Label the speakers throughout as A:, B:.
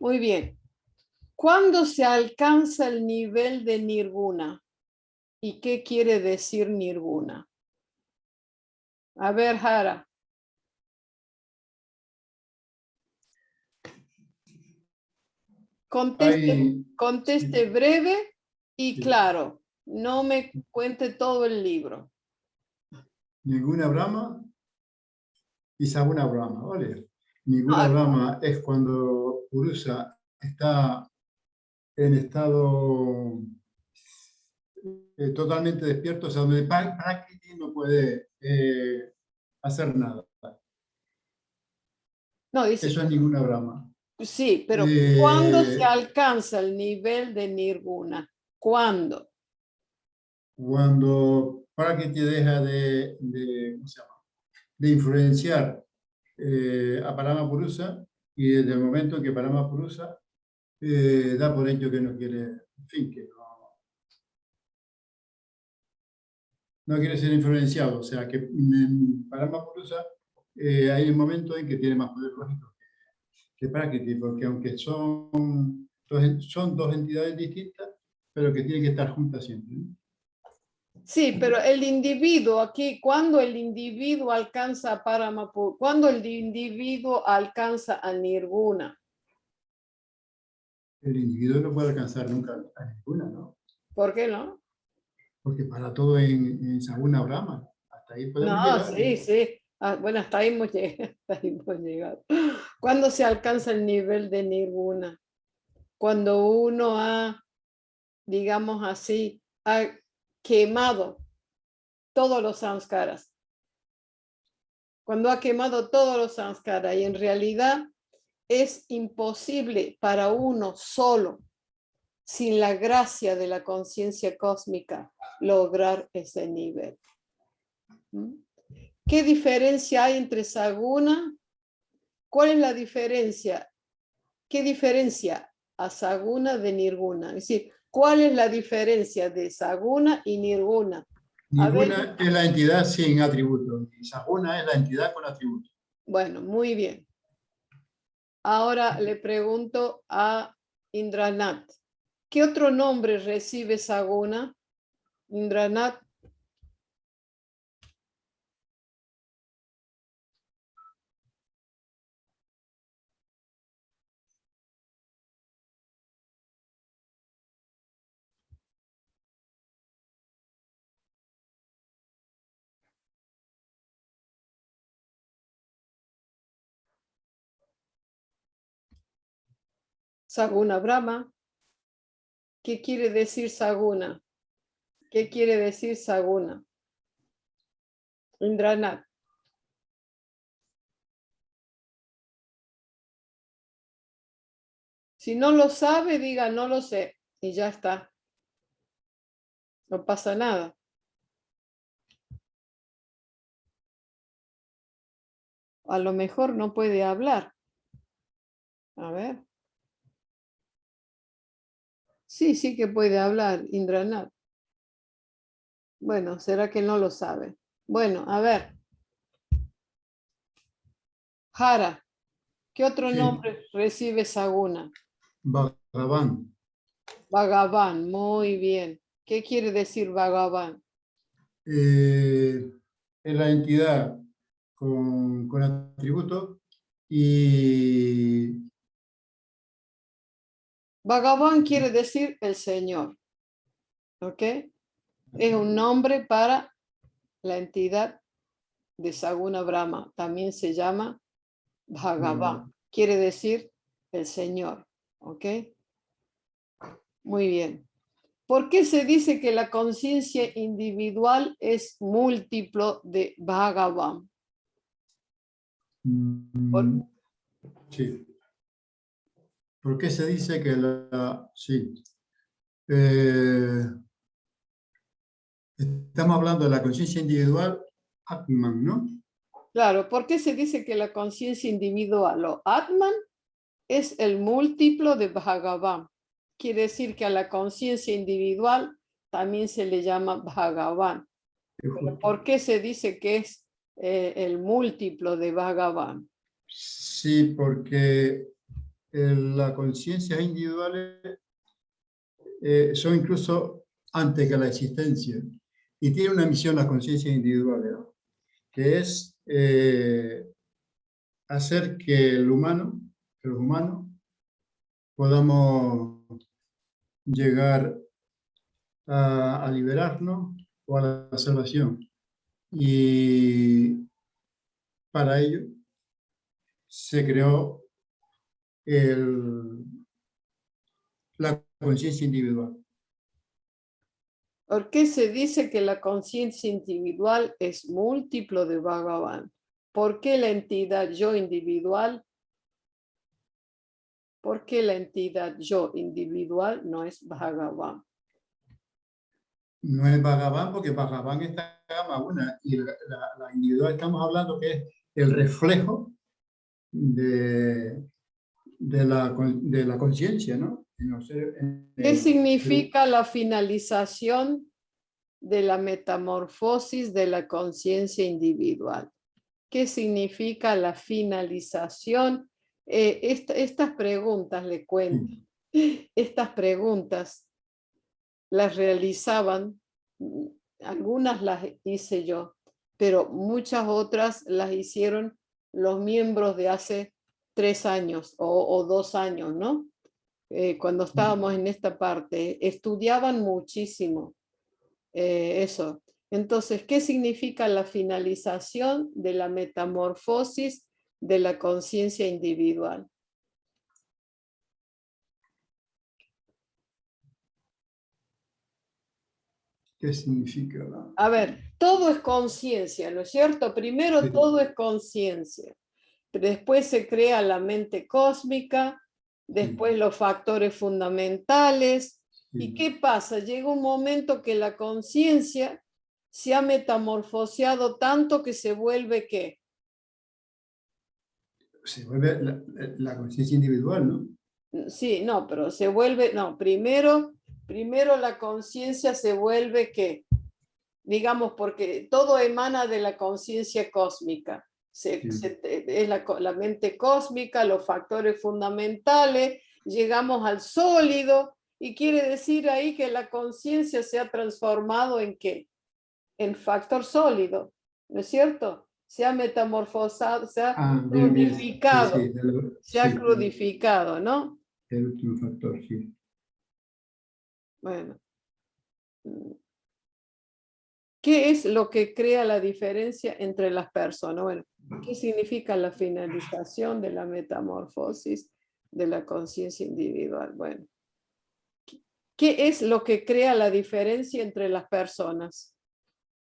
A: Muy bien. ¿Cuándo se alcanza el nivel de nirguna? ¿Y qué quiere decir nirguna? A ver, Jara.
B: Hay,
A: Conteste
B: sí,
A: breve y
B: sí.
A: claro. No me cuente todo el libro.
B: Ninguna Brahma y Saguna Brahma, ¿vale? Ninguna
A: No,
B: Brahma es cuando Purusa está en estado totalmente despierto, o sea, donde Prakriti no puede hacer nada.
A: no, dice,
B: Eso es ninguna Brahma.
A: sí, pero ¿cuándo se
B: Eh,
A: alcanza el nivel de nirguna? ¿Cuándo?
B: Cuando Prakriti deja ¿cómo se llama? De influenciar a Parama Purusa y desde el momento en que Parama Purusa da por hecho que no quiere, en fin, que no quiere ser influenciado. O sea, que en Parama Purusa hay un momento en que tiene más poder lógico que Prakriti, porque aunque son dos entidades distintas, pero que tienen que estar juntas siempre, ¿no?
A: Sí, pero el individuo aquí, cuando el individuo alcanza a Paramapu, cuando el individuo alcanza a nirguna,
B: El individuo no puede alcanzar nunca a ninguna, ¿no?
A: ¿por qué no?
B: Porque para todo en Saguna Brahma, hasta ahí podemos
A: No,
B: llegar,
A: sí,
B: ¿no?
A: sí. Ah, bueno, hasta ahí hemos llegado. Hasta ahí hemos llegado. ¿Cuándo se alcanza el nivel de nirguna? Cuando uno ha, digamos así, ha quemado todos los samskaras. Cuando ha quemado todos los samskaras y en realidad es imposible para uno solo, sin la gracia de la conciencia cósmica, lograr ese nivel. ¿Mm? ¿Qué diferencia hay entre Saguna? ¿Cuál es la diferencia? ¿Qué diferencia a Saguna de Nirguna? Es decir, ¿cuál es la diferencia de Saguna y Nirguna? A ver,
B: Ninguna es la entidad sin atributo, y Saguna es la entidad con atributo.
A: bueno, muy bien. Ahora le pregunto a Indranath. ¿Qué otro nombre recibe Saguna? Indranath. Saguna Brahma. ¿Qué quiere decir Saguna? ¿Qué quiere decir Saguna? Indranath. Si no lo sabe, diga no lo sé y ya está. No pasa nada. A lo mejor no puede hablar. A ver. Sí, sí que puede hablar, Indranath. Bueno, será que no lo sabe. Bueno, a ver. Jara, ¿qué otro
B: Sí,
A: nombre recibe Saguna?
B: Bhagavan
A: Bhagavan, muy bien. ¿Qué quiere decir Bhagavan?
B: es la entidad con atributo y
A: Bhagavan quiere decir el Señor, ¿ok? Es un nombre para la entidad de Saguna Brahma. También se llama Bhagavan. Quiere decir el Señor, ¿ok? Muy bien. ¿Por qué se dice que la conciencia individual es múltiplo de Bhagavan? Por-
B: sí. ¿Por qué se dice que sí? Eh, estamos hablando de la conciencia individual, Atman, ¿no?
A: claro, ¿por qué se dice que la conciencia individual o Atman es el múltiplo de Bhagavan? Quiere decir que a la conciencia individual también se le llama Bhagavan.
B: Es
A: Pero
B: justo.
A: ¿por qué se dice que es el múltiplo de Bhagavan?
B: Sí, porque las conciencias individuales son incluso antes que la existencia. Y tiene una misión las conciencias individuales, ¿no? Que es hacer que el humano, que los humanos, podamos llegar a liberarnos o a la salvación. Y para ello se creó la conciencia individual.
A: ¿Por qué se dice que la conciencia individual es múltiplo de Bhagavan? ¿Por qué la entidad yo individual? ¿Por qué la entidad yo individual no es Bhagavan?
B: No es Bhagavan porque Bhagavan está en gama una y la individual estamos hablando que es el reflejo de la conciencia, ¿no?
A: ¿Qué significa la finalización de la metamorfosis de la conciencia individual? ¿Qué significa la finalización? Estas preguntas, le cuento, estas preguntas las realizaban, algunas las hice yo, pero muchas otras las hicieron los miembros de hace 3 años o 2 años, ¿no? Cuando estábamos en esta parte, estudiaban muchísimo eso. Entonces, ¿qué significa la finalización de la metamorfosis de la conciencia individual?
B: ¿Qué significa?
A: A ver, todo es conciencia, ¿no es cierto? Primero
B: Sí.
A: todo es conciencia. Después se crea la mente cósmica, después los factores fundamentales.
B: Sí.
A: ¿Y qué pasa? Llega un momento que la conciencia se ha metamorfoseado tanto que se vuelve ¿qué?
B: Se vuelve la conciencia individual, ¿no?
A: Sí, no, pero se vuelve, no, primero la conciencia se vuelve ¿qué? Digamos, porque todo emana de la conciencia cósmica. Es la mente cósmica, los factores fundamentales, llegamos al sólido, y quiere decir ahí que la conciencia se ha transformado en ¿qué? En factor sólido, ¿no es cierto? Se ha metamorfosado, se ha
B: Bien, bien.
A: crudificado,
B: Sí,
A: se ha crudificado, ¿no?
B: El último factor, sí.
A: Bueno. ¿Qué es lo que crea la diferencia entre las personas? Bueno, ¿qué significa la finalización de la metamorfosis de la conciencia individual? Bueno, ¿qué es lo que crea la diferencia entre las personas?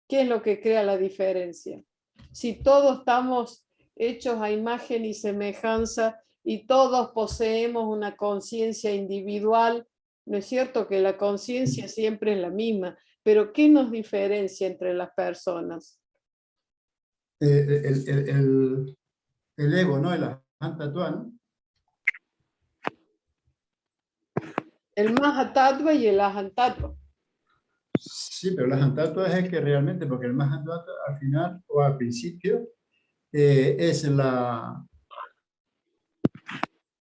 A: ¿Qué es lo que crea la diferencia? Si todos estamos hechos a imagen y semejanza y todos poseemos una conciencia individual, ¿no es cierto que la conciencia siempre es la misma? Pero ¿qué nos diferencia entre las personas?
B: El ego, ¿no? El Ahanta-Tva, ¿no?
A: El Mahatattva y el Ahantattva.
B: Sí, pero el Ahanta-Tva es el que realmente, porque el Mahatattva al final o al principio es a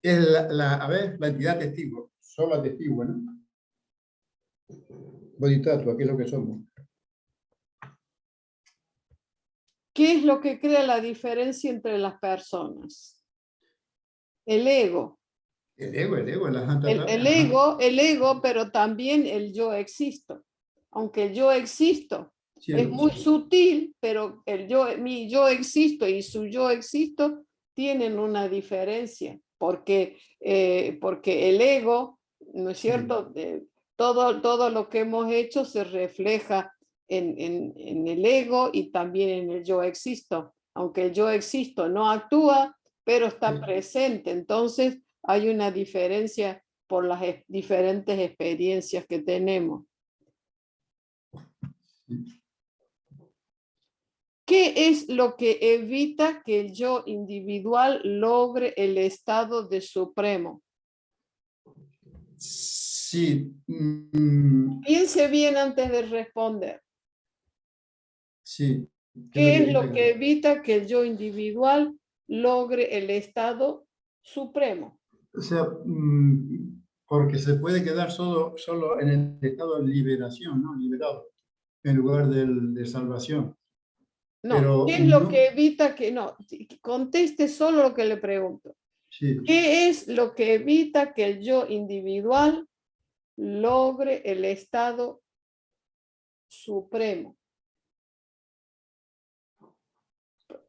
B: ver, la entidad testigo, solo testigo, ¿no? Bodhisattva, que es lo que somos.
A: ¿Qué es lo que crea la diferencia entre las personas? El ego.
B: El ego, el Ahanta-Tva.
A: El ego, pero también el yo existo. Aunque el yo existo es muy sutil, pero mi yo existo y su yo existo tienen una diferencia, porque el ego, ¿no es cierto? Todo lo que hemos hecho se refleja en el ego y también en el yo existo. Aunque el yo existo no actúa, pero está presente. Entonces, hay una diferencia por las diferentes experiencias que tenemos. ¿Qué es lo que evita que el yo individual logre el estado de supremo?
B: Sí.
A: Piense bien antes de responder.
B: Sí.
A: ¿Qué es lo que evita que el yo individual logre el estado supremo?
B: O sea, porque se puede quedar solo en el estado de liberación, ¿no? Liberado, en lugar de salvación.
A: No,
B: Pero
A: ¿qué es lo que
B: no,
A: evita que no? Conteste solo lo que le pregunto.
B: sí.
A: ¿Qué es lo que evita que el yo individual logre el estado supremo?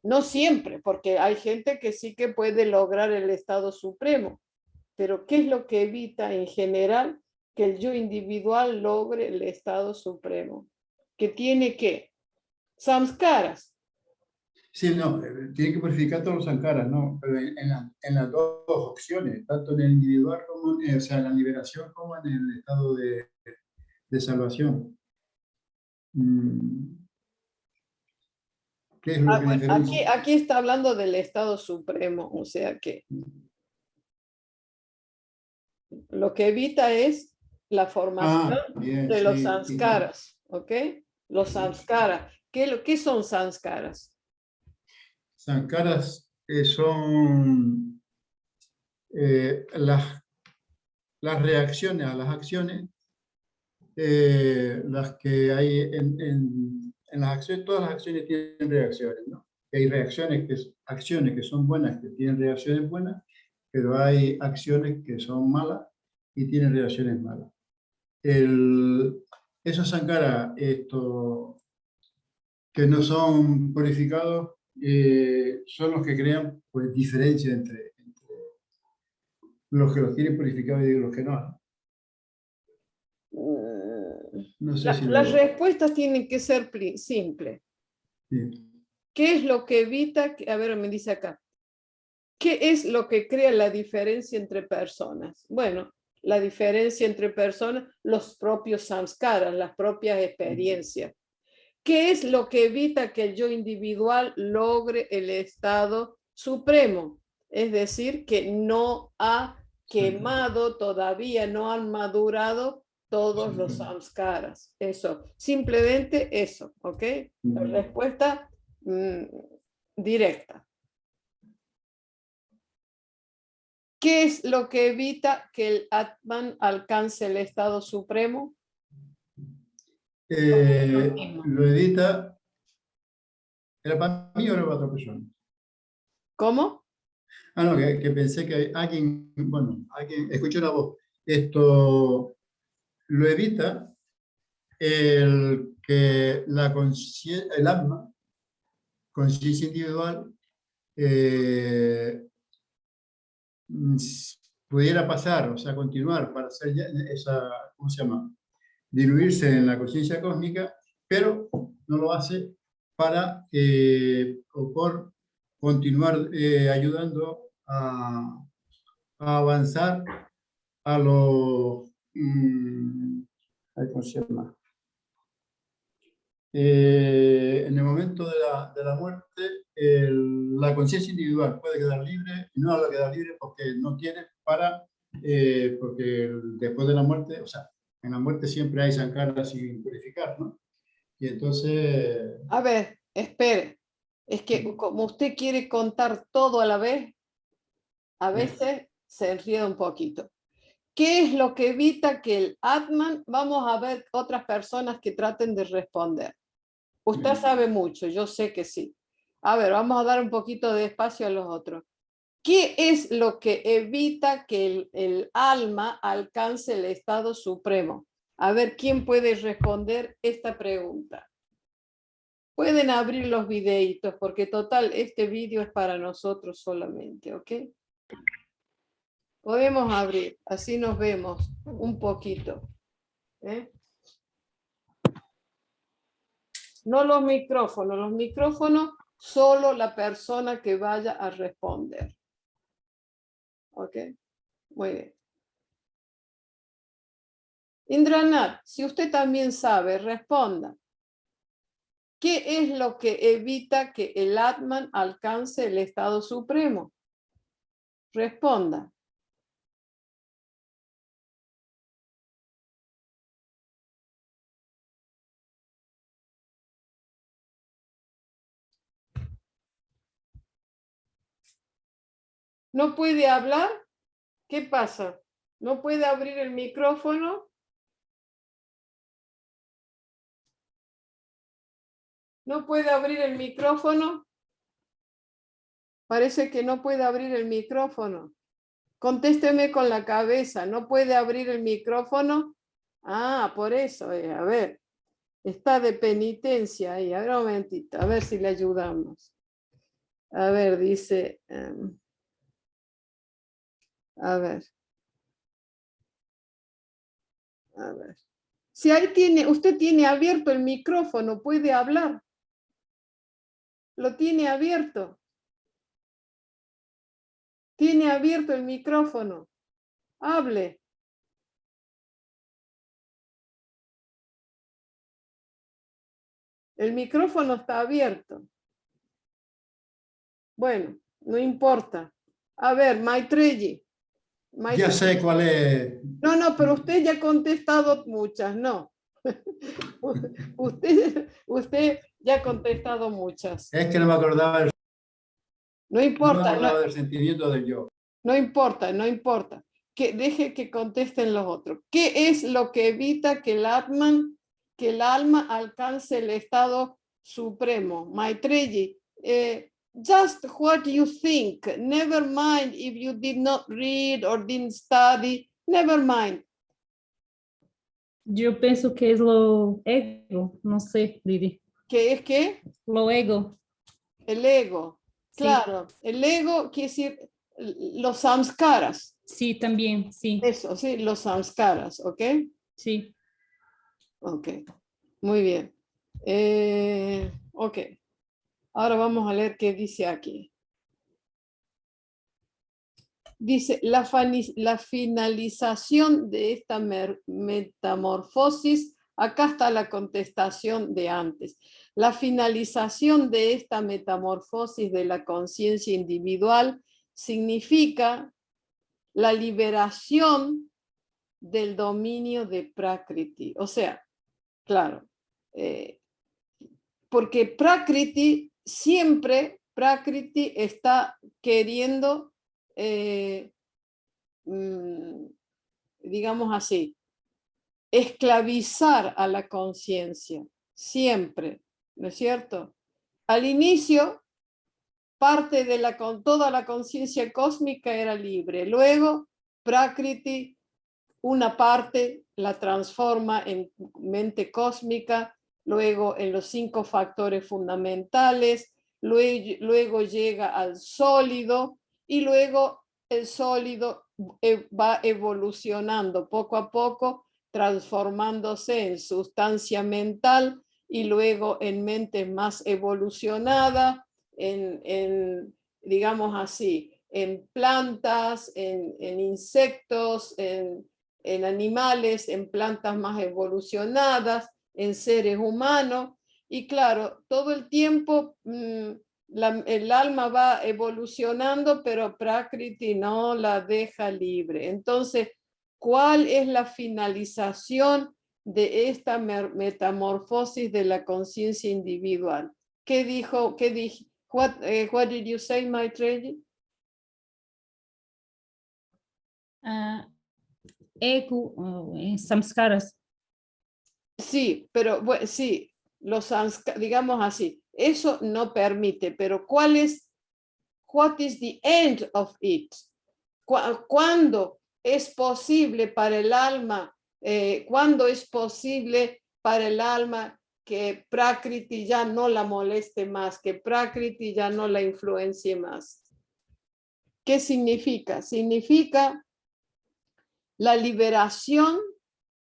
A: No siempre, porque hay gente que sí que puede lograr el estado supremo, pero ¿qué es lo que evita en general que el yo individual logre el estado supremo? Que tiene que samskaras.
B: Sí, no, tiene que purificar todos los sankaras, ¿no? Pero en las dos opciones, tanto en el individual como o sea, en la liberación como en el estado de salvación. Mm, ¿Qué es lo que
A: Bueno,
B: diferencia?
A: aquí está hablando del estado supremo, o sea que lo que evita es la formación
B: Ah, bien,
A: de los
B: sí.
A: samskaras, ¿ok? Los samskaras. ¿Qué son samskaras?
B: Sankaras son las reacciones a las acciones, las que hay en las acciones, todas las acciones tienen reacciones, ¿no? Y hay acciones que son buenas, que tienen reacciones buenas, pero hay acciones que son malas y tienen reacciones malas. El, esos sankaras que no son purificados son los que crean pues, diferencia entre los que los tienen purificados y los que no. ¿No? No sé si
A: Las
B: lo...
A: respuestas tienen que ser simples.
B: Sí.
A: ¿Qué es lo que evita? A ver, me dice acá. ¿Qué es lo que crea la diferencia entre personas? Bueno, la diferencia entre personas, los propios samskaras, las propias experiencias. ¿Qué es lo que evita que el yo individual logre el estado supremo? Es decir, que no ha quemado todavía, no han madurado todos los samskaras. Eso, simplemente eso, ¿ok? La respuesta directa. ¿Qué es lo que evita que el Atman alcance el estado supremo?
B: Lo edita, ¿era para mí o era para otra persona?
A: ¿Cómo?
B: Ah, no, que pensé que alguien, bueno, alguien, escuché una voz. Esto lo evita el que el alma, conciencia individual, eh, pudiera pasar, o sea, continuar para hacer esa, ¿cómo se llama? Diluirse en la conciencia cósmica, pero no lo hace para o por continuar ayudando a avanzar a los, ¿cómo se llama? En el momento de la muerte, la conciencia individual puede quedar libre y no va a quedar libre porque no tiene porque después de la muerte, o sea, en la muerte siempre hay sankaras sin purificar, ¿no? Y entonces,
A: A ver, espere. Es que como usted quiere contar todo a la vez, a veces se enreda un poquito. ¿Qué es lo que evita que el Atman, vamos a ver otras personas que traten de responder? Usted sabe mucho, yo sé que sí. A ver, vamos a dar un poquito de espacio a los otros. ¿Qué es lo que evita que el alma alcance el estado supremo? A ver, ¿quién puede responder esta pregunta? Pueden abrir los videitos porque total, este vídeo es para nosotros solamente, ¿ok? Podemos abrir, así nos vemos un poquito. ¿Eh? No los micrófonos solo la persona que vaya a responder. ¿Ok? Muy bien. Indranath, si usted también sabe, responda. ¿Qué es lo que evita que el Atman alcance el estado supremo? Responda. ¿No puede hablar? ¿Qué pasa? ¿No puede abrir el micrófono? ¿No puede abrir el micrófono? Parece que no puede abrir el micrófono. Contésteme con la cabeza. ¿No puede abrir el micrófono? Ah, por eso. A ver. Está de penitencia ahí. A ver un momentito. A ver si le ayudamos. A ver, dice... a ver. A ver. Si ahí tiene, usted tiene abierto el micrófono, puede hablar. Lo tiene abierto. Tiene abierto el micrófono. Hable. El micrófono está abierto. Bueno, no importa. A ver, Maitreyi.
B: Ya sé cuál es.
A: No, pero usted ya ha contestado muchas, no. Usted ya ha contestado muchas.
B: Es que no me acordaba,
A: No
B: no me
A: importa,
B: acordaba del sentimiento del yo.
A: no importa, no importa. Que deje que contesten los otros. ¿Qué es lo que evita que el alma alcance el estado supremo? Maitreyi, just what you think. Never mind if you did not read or didn't study. Never mind.
C: Yo pienso que es lo ego, no sé, Lili.
A: ¿Qué es qué?
C: Lo ego.
A: El ego.
C: Sí.
A: Claro, el ego quiere decir los samskaras.
C: Sí, también, sí.
A: Eso, sí, los samskaras, ¿ok?
C: Sí.
A: Ok, muy bien. Ok, ahora vamos a leer qué dice aquí. Dice, la finalización de esta metamorfosis, acá está la contestación de antes. La finalización de esta metamorfosis de la conciencia individual significa la liberación del dominio de Prakriti. O sea, claro, porque Prakriti siempre, Prakriti está queriendo digamos así, esclavizar a la conciencia, siempre, ¿no es cierto? Al inicio, parte de toda la conciencia cósmica era libre, luego Prakriti, una parte la transforma en mente cósmica, luego en los 5 factores fundamentales, luego llega al sólido y luego el sólido va evolucionando poco a poco, transformándose en sustancia mental y luego en mente más evolucionada, digamos así, en plantas, en insectos, en animales, en plantas más evolucionadas, en seres humanos. Y claro, todo el tiempo el alma va evolucionando, pero Prakriti no la deja libre. Entonces, ¿cuál es la finalización de esta metamorfosis de la conciencia individual? ¿Qué dijo? ¿Qué dije? What did you say, Maitreyi?
C: Ego, samskaras.
A: Sí, pero bueno, sí, digamos así, eso no permite, pero what is the end of it? ¿Cuándo es posible para el alma, cuándo es posible para el alma que Prakriti ya no la moleste más, que Prakriti ya no la influencie más? ¿Qué significa? Significa la liberación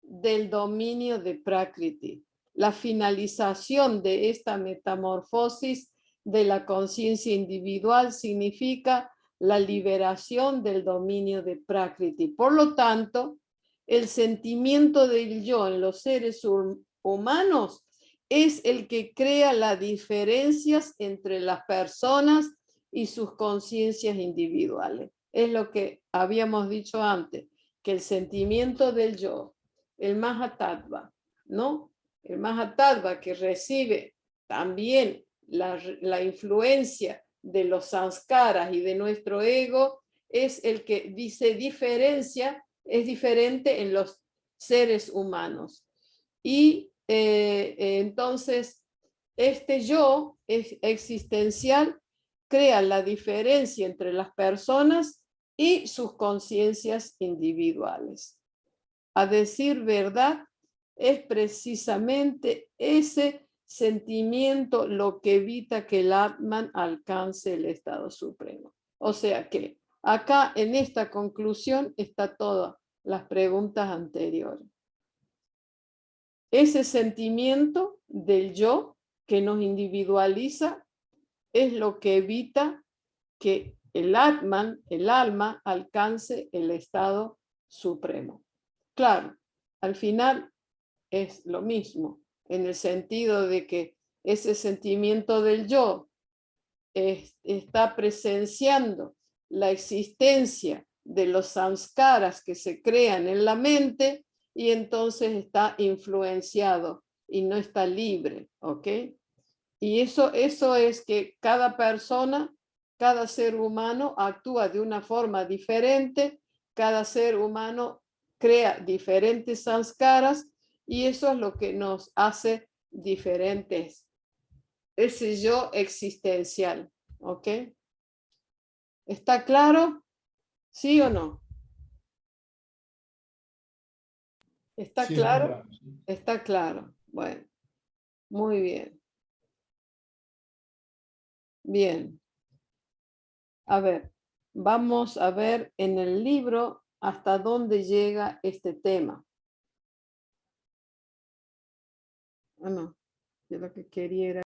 A: del dominio de Prakriti, la finalización de esta metamorfosis de la conciencia individual significa la liberación del dominio de Prakriti. Por lo tanto, el sentimiento del yo en los seres humanos es el que crea las diferencias entre las personas y sus conciencias individuales. Es lo que habíamos dicho antes, que el sentimiento del yo, el Mahatattva, ¿no? El Mahatattva que recibe también la influencia de los sanskaras y de nuestro ego, es el que dice diferencia, es diferente en los seres humanos. Y entonces, este yo existencial crea la diferencia entre las personas y sus conciencias individuales. A decir verdad, es precisamente ese sentimiento lo que evita que el Atman alcance el estado supremo. O sea que acá en esta conclusión está todas las preguntas anteriores. Ese sentimiento del yo que nos individualiza es lo que evita que el Atman, el alma, alcance el estado supremo. Claro, al final es lo mismo, en el sentido de que ese sentimiento del yo está presenciando la existencia de los samskaras que se crean en la mente y entonces está influenciado y no está libre, ¿ok? Y eso es que cada persona, cada ser humano actúa de una forma diferente, cada ser humano crea diferentes samskaras y eso es lo que nos hace diferentes. Ese yo existencial, ¿ok? ¿Está claro? ¿Sí o no? ¿Está
B: Sí, está
A: claro?
B: claro. Sí.
A: Está claro. Bueno, muy bien. Bien. A ver, vamos a ver en el libro hasta dónde llega este tema. Ah, no, yo lo que quería era